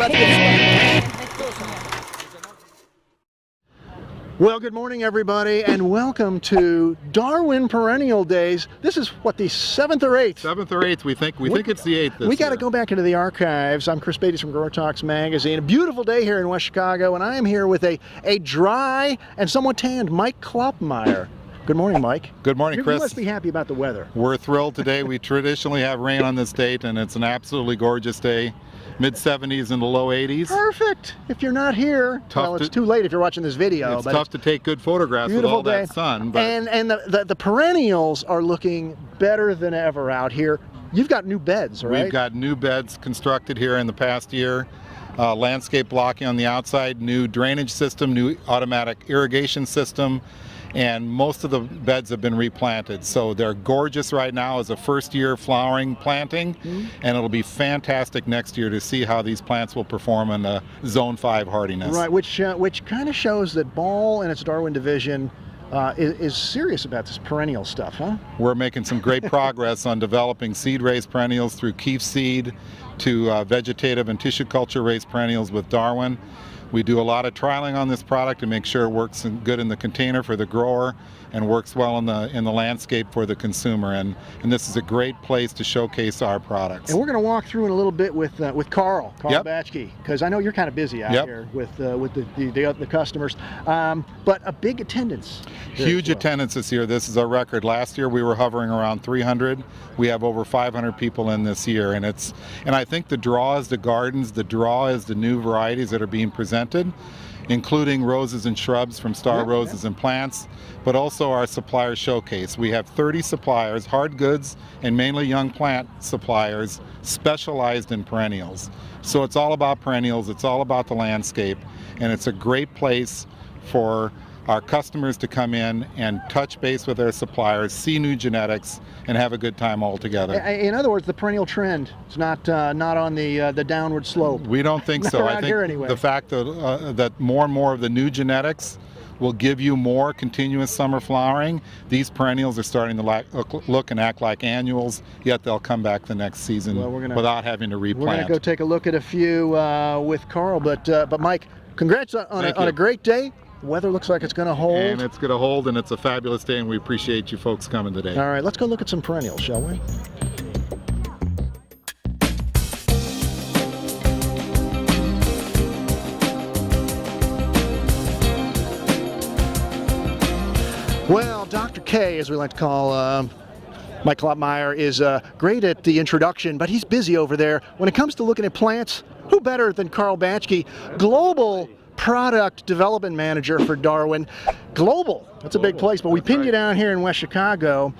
about to get started. Well, good morning, everybody, and welcome to Darwin Perennial Days. This is, what, the 7th or 8th? 7th or 8th. We think it's the 8th this We got to year. go back into the archives. I'm Chris Beytes from GrowerTalks magazine. A beautiful day here in West Chicago, and I am here with a dry and somewhat tanned Mike Kloppmeyer. Good morning, Mike. Good morning, Chris. You must be happy about the weather. We're thrilled today. We traditionally have rain on this date, and it's an absolutely gorgeous day. Mid-70s and the low 80s. Perfect. If you're not here, well, it's too late if you're watching this video. It's tough to take good photographs with all that sun. But and the perennials are looking better than ever out here. You've got new beds, right? We've got new beds constructed here in the past year. Landscape blocking on the outside, new drainage system, new automatic irrigation system, and most of the beds have been replanted. So they're gorgeous right now as a first-year flowering planting, and it'll be fantastic next year to see how these plants will perform in the Zone 5 hardiness. Right, which kind of shows that Ball and its Darwin division is serious about this perennial stuff, huh? We're making some great progress on developing seed-raised perennials through Keef Seed to vegetative and tissue culture-raised perennials with Darwin. We do a lot of trialing on this product to make sure it works good in the container for the grower and works well in the landscape for the consumer. And this is a great place to showcase our products. And we're going to walk through in a little bit with Carl Batchke, because I know you're kind of busy out here with the customers. But a big attendance. Huge attendance this year. This is a record. Last year we were hovering around 300. We have over 500 people in this year, and I think the draw is the gardens. The draw is the new varieties that are being presented, including roses and shrubs from Star Roses and Plants, but also our supplier showcase. We have 30 suppliers, hard goods and mainly young plant suppliers, specialized in perennials. So it's all about perennials, it's all about the landscape, and it's a great place for our customers to come in and touch base with their suppliers, see new genetics, and have a good time all together. In other words, the perennial trend is not on the downward slope. We don't think so. I think anyway. The fact that more and more of the new genetics will give you more continuous summer flowering. These perennials are starting to look and act like annuals, yet they'll come back the next season without having to replant. We're going to go take a look at a few with Carl, but Mike, congrats on a great day. Weather looks like it's going to hold. And it's going to hold, and it's a fabulous day, and we appreciate you folks coming today. All right, let's go look at some perennials, shall we? Well, Dr. K, as we like to call Mike Kloppmeyer, is great at the introduction, but he's busy over there. When it comes to looking at plants, who better than Carl Batchke, global product development manager for Darwin. Global, that's a big place, but we pinned you down here in West Chicago,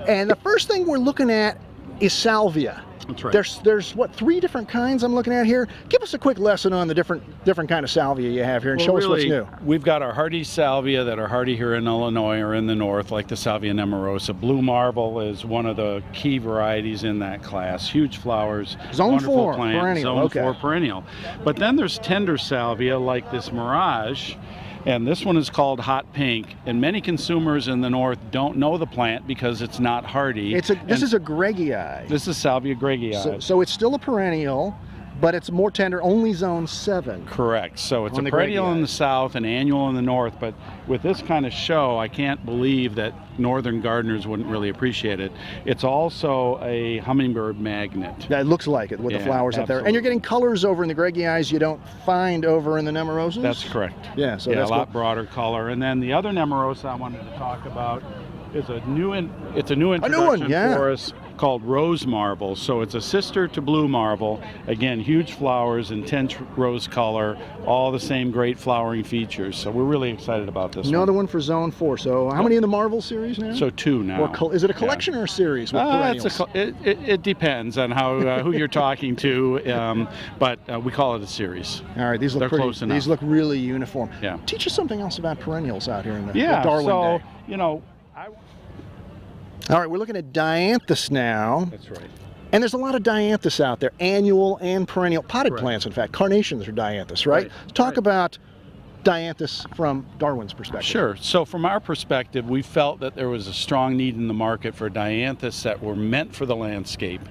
and the first thing we're looking at is Salvia. That's right. There's what, 3 different kinds I'm looking at here? Give us a quick lesson on the different kind of salvia you have here, and show us what's new. We've got our hardy salvia that are hardy here in Illinois or in the north, like the Salvia nemarosa. Blue marble is one of the key varieties in that class. Huge flowers, Zone 4 plant, perennial. Zone 4 perennial. But then there's tender salvia like this Mirage. And this one is called Hot Pink, and many consumers in the north don't know the plant because it's not hardy. This is a greggii. This is Salvia greggii. So it's still a perennial, but it's more tender, only Zone 7. Correct. So it's a perennial in the south and annual in the north, but with this kind of show, I can't believe that northern gardeners wouldn't really appreciate it. It's also a hummingbird magnet. Yeah, it looks like it with the flowers up there. And you're getting colors over in the greggii you don't find over in the nemarosas? That's correct. Yeah, so that's a lot broader color. And then the other nemarosa I wanted to talk about is a new introduction for us called Rose Marble. So it's a sister to Blue Marble. Again, huge flowers, intense rose color, all the same great flowering features. So we're really excited about this Another one for Zone 4. So how many in the Marble series now? So 2 now. Or is it a collection or a series with perennials? It depends on how who you're talking to, but we call it a series. All right, these look close enough. These look really uniform. Yeah. Teach us something else about perennials out here in the Darwin day. You know, all right, we're looking at Dianthus now. That's right. And there's a lot of Dianthus out there, annual and perennial, potted plants, in fact. Carnations are Dianthus, right? Talk about Dianthus from Darwin's perspective. Sure. So from our perspective, we felt that there was a strong need in the market for Dianthus that were meant for the landscape.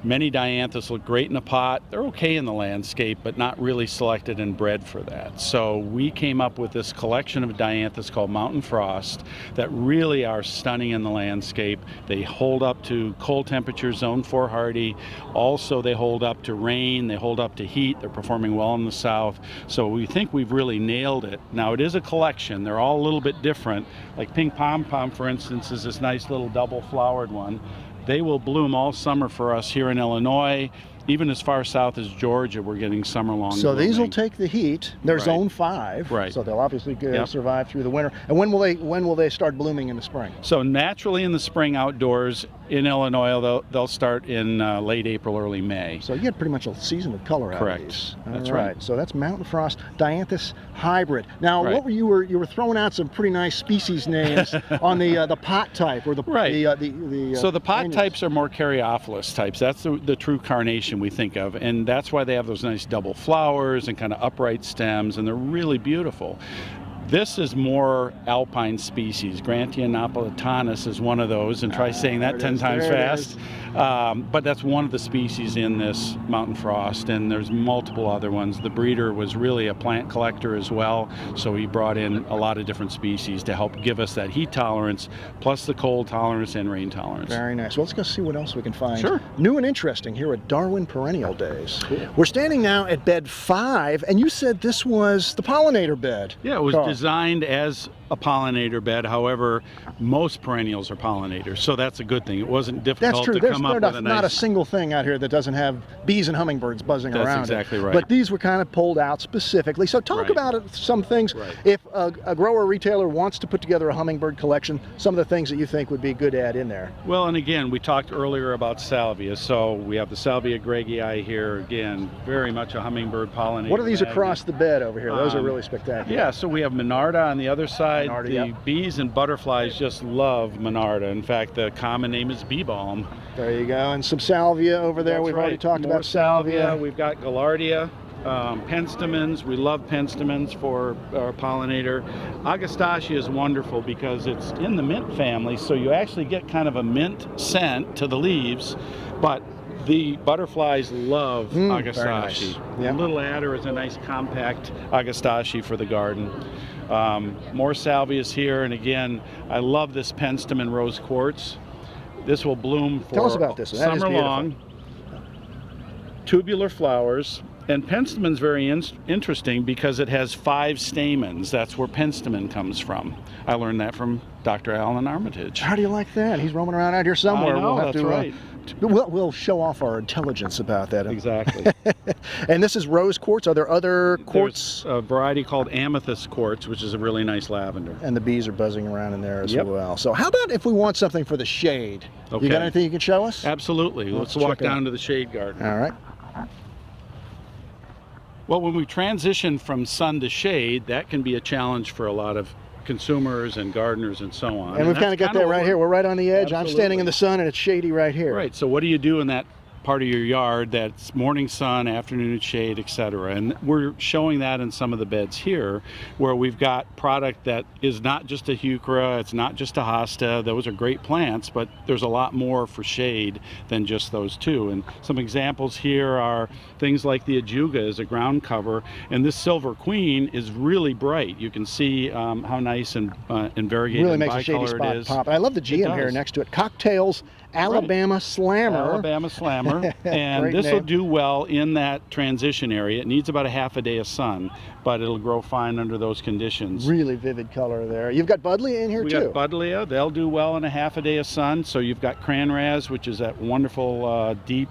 Many Dianthus look great in a pot. They're okay in the landscape, but not really selected and bred for that. So we came up with this collection of Dianthus called Mountain Frost that really are stunning in the landscape. They hold up to cold temperatures, zone 4 hardy. Also, they hold up to rain. They hold up to heat. They're performing well in the south. So we think we've really nailed it. Now, it is a collection. They're all a little bit different. Like Pink Pom Pom, for instance, is this nice little double-flowered one. They will bloom all summer for us here in Illinois. Even as far south as Georgia, we're getting summer-long So blooming. these will take the heat. They're Right. zone 5, Right. so they'll obviously Yep. survive through the winter. And when will they start blooming in the spring? So naturally in the spring outdoors in Illinois, they'll start in late April, early May. So you get pretty much a season of color out Correct. of these. That's All right. So that's Mountain Frost Dianthus hybrid. Now, Right. what were you were throwing out some pretty nice species names on the pot type or the Right. So the pot annuals. types are more caryophyllous types. That's the true carnation we think of, and that's why they have those nice double flowers and kind of upright stems, and they're really beautiful. This is more alpine species. Grantianopolitanus is one of those, and try saying that 10 times fast. But that's one of the species in this Mountain Frost, and there's multiple other ones. The breeder was really a plant collector as well, so he brought in a lot of different species to help give us that heat tolerance, plus the cold tolerance and rain tolerance. Very nice. Well, let's go see what else we can find. Sure. New and interesting here at Darwin Perennial Days. Cool. We're standing now at bed 5, and you said this was the pollinator bed. Yeah, it was Carl. designed as a pollinator bed. However, most perennials are pollinators, so that's a good thing. It wasn't difficult That's true. to There's come up with a nice... not a single thing out here that doesn't have bees and hummingbirds buzzing That's around. exactly right. But these were kind of pulled out specifically. So talk Right. about some things. Right. If a grower or retailer wants to put together a hummingbird collection, some of the things that you think would be good to add in there. Well, and again, we talked earlier about Salvia. So we have the Salvia greggii here. Again, very much a hummingbird pollinator. What are these magnet. across the bed over here? Those are really spectacular. Yeah, so we have Monarda on the other side. Monarda, the yep. bees and butterflies just love Monarda. In fact, the common name is bee balm. There you go. And some salvia over there. That's We've right. already talked More about salvia. We've got Ligularia, Penstemons. We love Penstemons for our pollinator. Agastache is wonderful because it's in the mint family, so you actually get kind of a mint scent to the leaves, but the butterflies love Agastache. very nice. Yep. Little adder is a nice compact Agastache for the garden. More salvias here, and again, I love this Penstemon Rose Quartz. This will bloom for Tell us about this. That is summer long. Tubular flowers. And Penstemon's very interesting because it has 5 stamens. That's where Penstemon comes from. I learned that from Dr. Alan Armitage. How do you like that? He's roaming around out here somewhere. I know, we'll have that's to, right. We'll show off our intelligence about that. Exactly. And this is rose quartz. Are there other quartz? There's a variety called amethyst quartz, which is a really nice lavender. And the bees are buzzing around in there as Yep. well. So how about if we want something for the shade? Okay. You got anything you can show us? Absolutely. Let's check walk it out. down to the shade garden. All right. Well, when we transition from sun to shade, that can be a challenge for a lot of consumers and gardeners and so on. And we've kind of got that right here. We're right on the edge. I'm standing in the sun and it's shady right here. Right. So what do you do in that part of your yard that's morning sun, afternoon shade, etc.? And we're showing that in some of the beds here, where we've got product that is not just a Heuchera, it's not just a hosta. Those are great plants, but there's a lot more for shade than just those two. And some examples here are things like the Ajuca is a ground cover, and this Silver Queen is really bright. You can see how nice and variegated Really and makes a shady bicolor spot it is. pop. And I love the Geum here does. next to it. Cocktails Alabama Slammer. Alabama Slammer. And Great this will name. do well in that transition area. It needs about a half a day of sun, but it'll grow fine under those conditions. Really vivid color there. You've got Buddleia in here We too. got Buddleia. They'll do well in a half a day of sun. So you've got CranRazz, which is that wonderful deep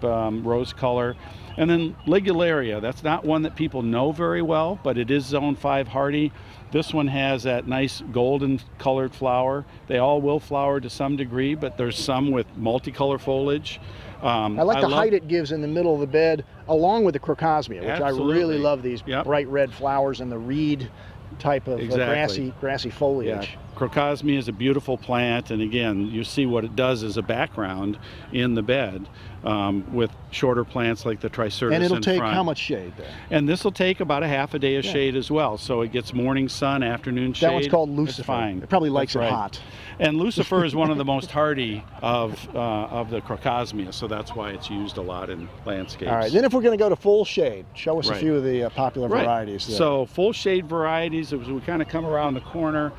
rose color. And then Ligularia. That's not one that people know very well, but it is zone 5 hardy. This one has that nice golden colored flower. They all will flower to some degree, but there's some with multicolor foliage. I like the height it gives in the middle of the bed, along with the Crocosmia, which Absolutely. I really love these Yep. bright red flowers and the reed type of Exactly. grassy foliage. Yeah. Crocosmia is a beautiful plant, and again, you see what it does as a background in the bed with shorter plants like the Triceratops. And it'll take front. how much shade there? And this will take about a half a day of shade as well. So it gets morning sun, afternoon shade. That one's called Lucifer. That's fine. It probably likes That's it right. hot. And Lucifer is one of the most hardy of the Crocosmia, so that's why it's used a lot in landscapes. All right, then if we're going to go to full shade, show us a Right. few of the popular Right. varieties there. So full shade varieties, as we kind of come around the corner,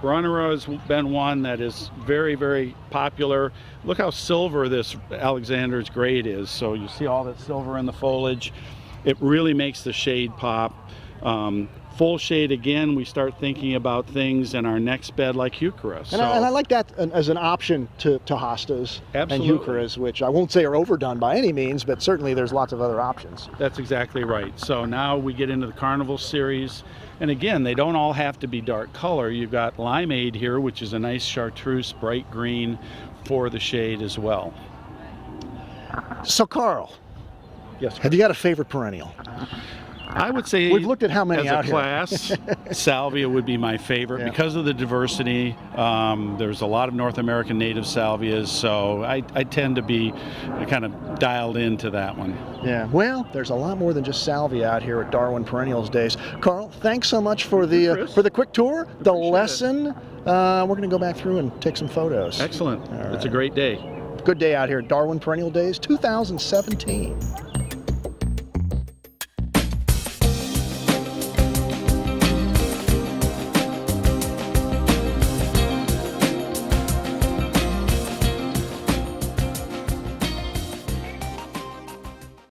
Brunnera has been one that is very, very popular. Look how silver this Alexander's Great is. So you see all that silver in the foliage. It really makes the shade pop. Full shade, again, we start thinking about things in our next bed like Heuchera. And I like that as an option to hostas Absolutely. and Heucheras, which I won't say are overdone by any means, but certainly there's lots of other options. That's exactly right. So now we get into the Carnival series. And again, they don't all have to be dark color. You've got Limeade here, which is a nice chartreuse, bright green for the shade as well. So Carl, Yes. have you got a favorite perennial? I would say We've looked at how many as out a here. class, Salvia would be my favorite because of the diversity. There's a lot of North American native salvias, so I tend to be kind of dialed into that one. Yeah, well, there's a lot more than just salvia out here at Darwin Perennials Days. Carl, thanks so much for the quick tour, the lesson. We're going to go back through and take some photos. Excellent. All right. It's a great day. Good day out here at Darwin Perennial Days 2017.